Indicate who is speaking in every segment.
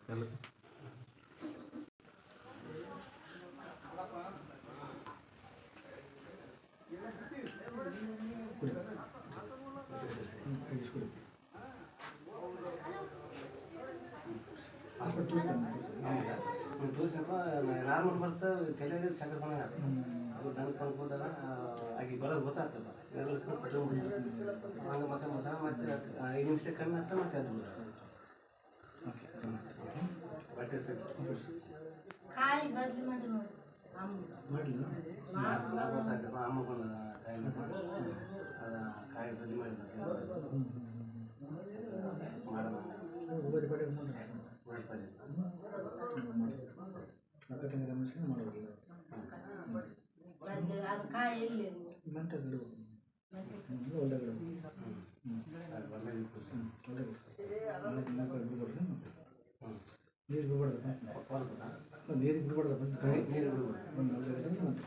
Speaker 1: ಎಲ್ಲ
Speaker 2: ನಾರ್ಮಲ್ ಬರ್ತದೆ ತಲೆಗೆ ಚಕ್ರ ಬಂದಂಗೆ ಆಗ್ತದೆ ಅದು ದನ ಕಳ್ಕೊಂಡಾಗ ಆಗಿ ಬೆಳಗ್ಗೆ ಗೊತ್ತಾಗ್ತದೆ ಬೆಳಗ್ಗೆ ಹಂಗೆ ಮತ್ತೆ 5 ನಿಮಿಷ ಕಮ್ಮಿ ಆಗ್ತದೆ ಮತ್ತೆ ಅದು ಬಟ್ಟೆ ಸರಿ
Speaker 3: ಕಾಯಿ ಬದಲು ಮಾಡಿ ನೋಡಿ
Speaker 2: ನಾಲ್ಕು ವರ್ಷ ಆಯ್ತಪ್ಪ ಅಮ್ಮಗೊಂದು ಕಾಯಿ ಕಾಯಿ ಬದಲು ಮಾಡಿ
Speaker 3: ಅದು ಕಾಯಿ ಎಲ್ಲಿ
Speaker 4: ನೀರು ಬಿಡಬಾರ್ದು ನೀರಿಗೆ ಬಿಡಬಾರ್ದು ಕಾಯಿ ನೀರು ಬಿಡಬಾರ್ದು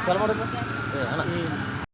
Speaker 1: ಚಲ ಮಾಡೋದು